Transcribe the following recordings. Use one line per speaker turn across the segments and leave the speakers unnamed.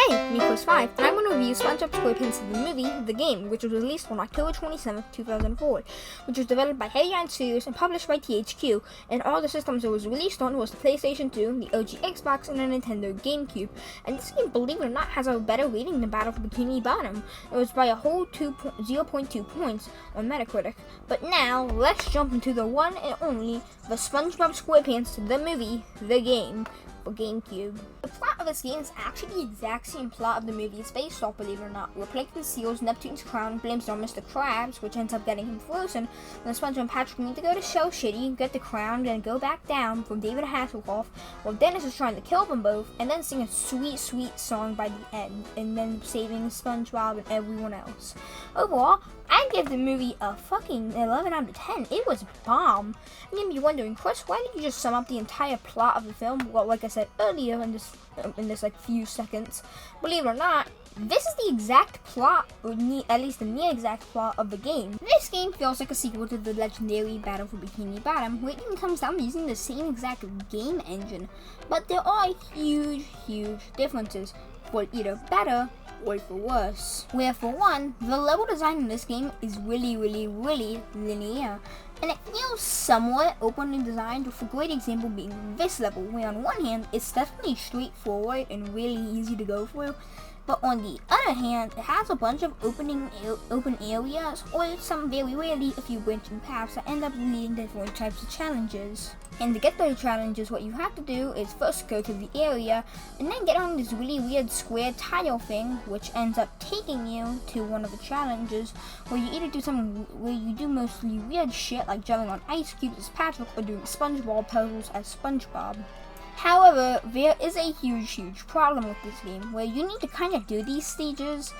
Hey, me Chris5, and I'm going to review SpongeBob SquarePants the movie, The Game, which was released on October 27th, 2004, which was developed by Heavy Iron Studios and published by THQ, and all the systems it was released on was the PlayStation 2, the OG Xbox, and the Nintendo GameCube. And this game, believe it or not, has a better rating than Battle for Bikini Bottom. It was by a whole 0.2 points on Metacritic. But now, let's jump into the one and only, the SpongeBob SquarePants the movie, The Game, for GameCube. The plot of this game is actually the exact same plot of the movie it's based off, believe it or not, where Plankton steals Neptune's crown, blames it on Mr. Krabs, which ends up getting him frozen, and SpongeBob and Patrick need to go to Shell Shitty, get the crown, and go back down from David Hasselhoff, while Dennis is trying to kill them both, and then sing a sweet, sweet song by the end, and then saving SpongeBob and everyone else. Overall, I give the movie a fucking 11 out of 10. It was bomb. And you may be wondering, Chris, why did you just sum up the entire plot of the film? Well, like I said earlier in this like few seconds, believe it or not, this is the exact plot, or at least the near exact plot of the game. This game feels like a sequel to the legendary Battle for Bikini Bottom, where it even comes down to using the same exact game engine. But there are huge, huge differences, for either better or for worse. Where for one, the level design in this game is really linear, and it feels somewhat openly designed, with a great example being this level, where on one hand, it's definitely straightforward and really easy to go through, but on the other hand, it has a bunch of open areas, or some very rarely a few branching paths that end up leading to different types of challenges. And to get those challenges, what you have to do is first go to the area, and then get on this really weird square tile thing, which ends up taking you to one of the challenges, where you either do something where you do mostly weird shit, like jumping on ice cubes as Patrick, or doing SpongeBob puzzles as SpongeBob. However, there is a huge problem with this game, where you need to kind of do these stages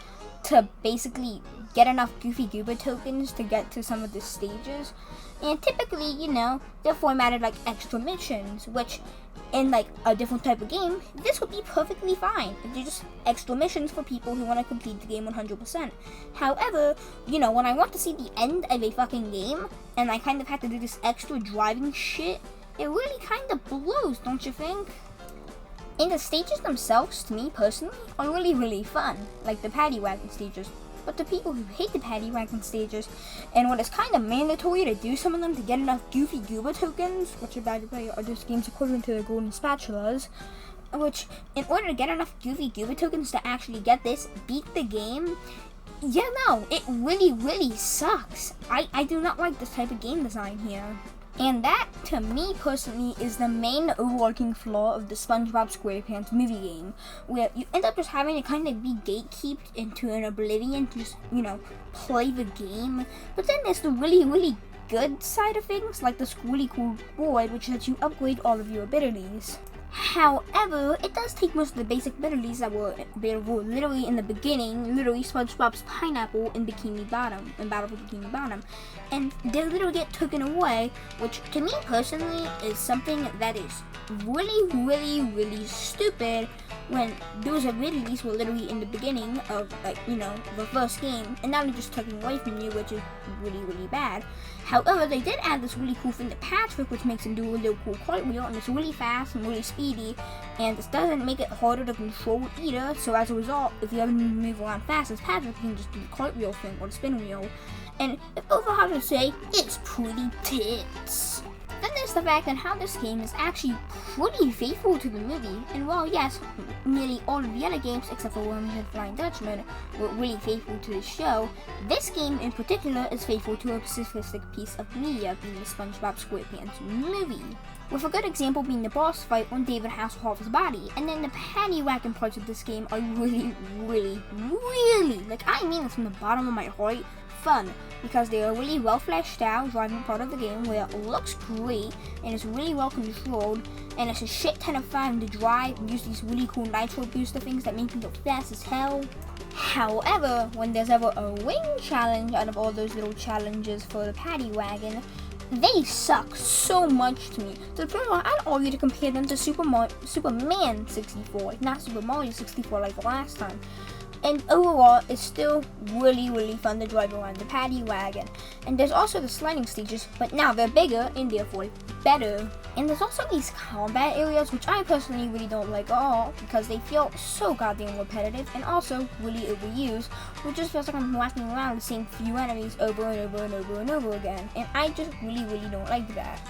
to basically get enough Goofy Goober tokens to get to some of the stages. And typically, you know, they're formatted like extra missions, which in like a different type of game, this would be perfectly fine. They're just extra missions for people who want to complete the game 100%. However, you know, when I want to see the end of a fucking game, and I kind of have to do this extra driving shit, it really kind of blows, don't you think? And the stages themselves, to me personally, are really fun, like the paddy wagon stages. But the people who hate the paddy wagon stages, and when it's kind of mandatory to do some of them to get enough Goofy Goober tokens, which by the way are this game's equivalent to the golden spatulas, which in order to get enough Goofy Goober tokens to actually get this, beat the game, yeah, no, it really sucks. I do not like this type of game design here. And that, to me personally, is the main overarching flaw of the SpongeBob SquarePants movie game, where you end up just having to kind of be gatekeeped into an oblivion to just, you know, play the game. But then there's the really good side of things, like this really cool board, which lets you upgrade all of your abilities. However, it does take most of the basic abilities that were available literally in the beginning, literally SpongeBob's pineapple in Bikini Bottom, in Battle for Bikini Bottom, and they literally get taken away, which to me personally is something that is really stupid, when those abilities were literally in the beginning of, like, you know, the first game, and now they're just taken away from you, which is really bad. However, they did add this really cool thing to Patrick, which makes him do a really cool cartwheel, and it's really fast and really speedy, and this doesn't make it harder to control either, so as a result, if you ever move around fast as Patrick, you can just do the cartwheel thing, or the spin wheel, and if overall to say, it's pretty tits. Then there's the fact that how this game is actually pretty faithful to the movie, and while yes, nearly all of the other games except for Worms and Flying Dutchman were really faithful to the show, this game in particular is faithful to a specific piece of media, being the SpongeBob SquarePants movie. With a good example being the boss fight on David Hasselhoff's body, and then the paddy wagon parts of this game are really, like, I mean this from the bottom of my heart, fun, because they are really well fleshed out driving part of the game where it looks great and it's really well controlled, and it's a shit ton of fun to drive and use these really cool nitro booster things that make you go fast as hell. However, when there's ever a wing challenge out of all those little challenges for the paddy wagon, they suck so much to me. To the point where I'd argue to compare them to Superman 64, not Super Mario 64 like the last time. And overall, it's still really fun to drive around the paddy wagon. And there's also the sliding stages, but now they're bigger and therefore better. And there's also these combat areas, which I personally really don't like at all, because they feel so goddamn repetitive and also really overused, which just feels like I'm walking around the same few enemies over and over again. And I just really don't like that.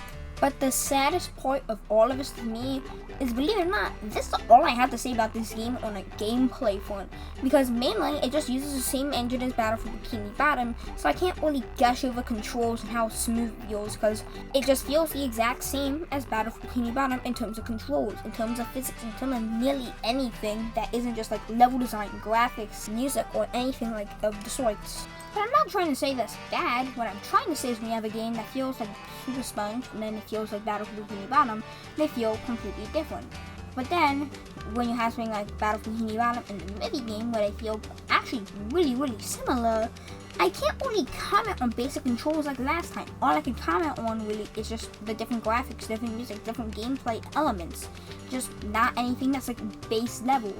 But the saddest part of all of this to me is, believe it or not, this is all I have to say about this game on a gameplay front. Because mainly, it just uses the same engine as Battlefield Bikini Bottom, so I can't really gush over controls and how smooth it feels, because it just feels the exact same as Battlefield Bikini Bottom in terms of controls, in terms of physics, in terms of nearly anything that isn't just like level design, graphics, music, or anything like of the sorts. But I'm not trying to say that's bad. What I'm trying to say is when you have a game that feels like Super Sponge and then it feels like Battlefield Bikini Bottom, they feel completely different. But then, when you have something like Battlefield Bikini Bottom and the movie game where they feel actually really similar, I can't really comment on basic controls like last time. All I can comment on really is just the different graphics, different music, different gameplay elements. Just not anything that's like base level.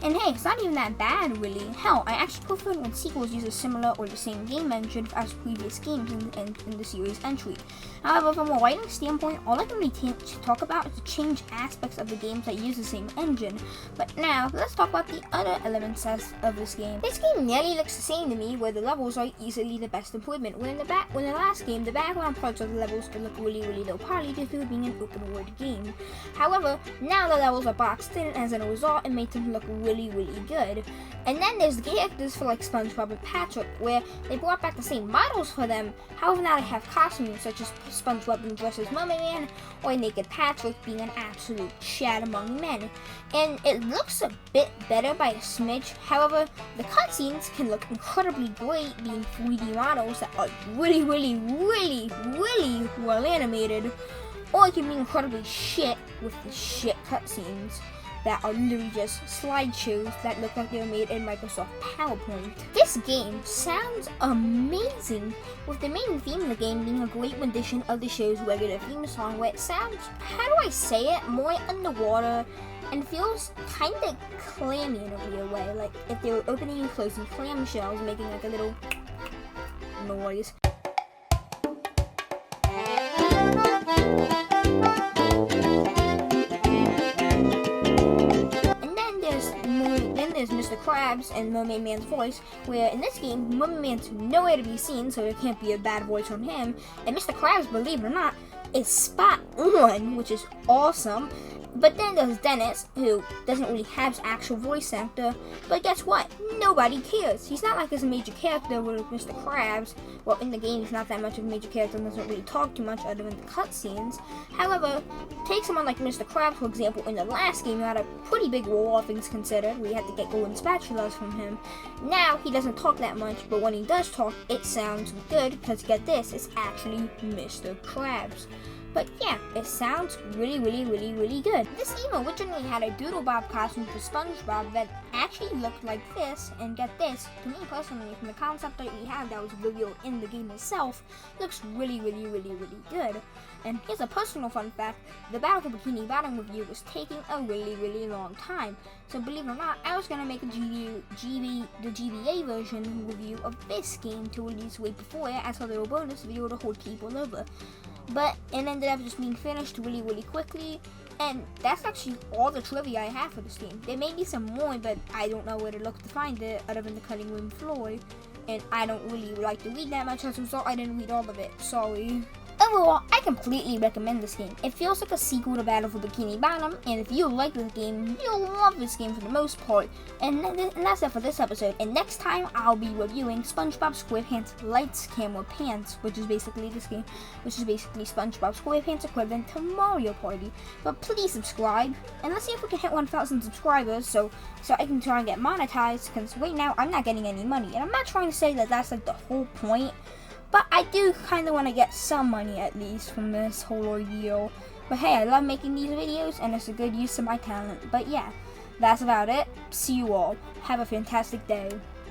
And hey, it's not even that bad, really. Hell, I actually prefer when sequels use a similar or the same game engine as previous games in the series entry. However, from a writing standpoint, all I can really talk about is the change aspects of the games that use the same engine. But now, let's talk about the other elements of this game. This game nearly looks the same to me, where the levels are easily the best improvement. When in the last game, the background parts of the levels could look really low poly due to it being an open world game. However, now the levels are boxed in, and as a result, it makes them look really good. And then there's the characters for like SpongeBob and Patrick, where they brought back the same models for them. However, now they have costumes such as SpongeBob being dressed as Mermaid Man, or Naked Patrick being an absolute Chad among men. And it looks a bit better by a smidge. However, the cutscenes can look incredibly great being 3D models that are really well animated, or it can be incredibly shit with the shit cutscenes that are literally just slideshows that look like they were made in Microsoft PowerPoint. This game sounds amazing, with the main theme of the game being a great rendition of the show's regular theme song, where it sounds, how do I say it, more underwater and feels kind of clammy in a weird way, like if they were opening and closing clam shells, making like a little noise. There's Mr. Krabs and Mermaid Man's voice, where in this game, Mermaid Man's nowhere to be seen, so there can't be a bad voice on him. And Mr. Krabs, believe it or not, is spot on, which is awesome. But then there's Dennis, who doesn't really have an actual voice actor, but guess what? Nobody cares. He's not like he's a major character with Mr. Krabs. Well, in the game, he's not that much of a major character and doesn't really talk too much other than the cutscenes. However, take someone like Mr. Krabs, for example, in the last game, who had a pretty big role, all things considered. We had to get golden spatulas from him. Now, he doesn't talk that much, but when he does talk, it sounds good, because get this, it's actually Mr. Krabs. But yeah, it sounds really good. This game originally had a Doodle Bob costume for SpongeBob that actually looked like this, and get this, to me personally, from the concept that we had that was revealed in the game itself, looks really good. And here's a personal fun fact, the Battlefield Bikini Bottom review was taking a really long time. So believe it or not, I was gonna make a the GBA version review of this game to release way before it as a little bonus video to hold people over. But it ended up just being finished really quickly, and that's actually all the trivia I have for this game. There may be some more, but I don't know where to look to find it other than the cutting room floor, and I don't really like to read that much, as a result I didn't read all of it, sorry. Overall, I completely recommend this game. It feels like a sequel to Battlefield Bikini Bottom, and if you like this game, you'll love this game for the most part. And that's it for this episode. And next time, I'll be reviewing SpongeBob SquarePants Lights Camera Pants, which is basically this game, which is basically SpongeBob SquarePants equivalent to Mario Party. But please subscribe, and let's see if we can hit 1,000 subscribers, so I can try and get monetized, because right now, I'm not getting any money. And I'm not trying to say that that's like the whole point, but I do kind of want to get some money at least from this whole ordeal. But hey, I love making these videos and it's a good use of my talent. But yeah, that's about it. See you all. Have a fantastic day.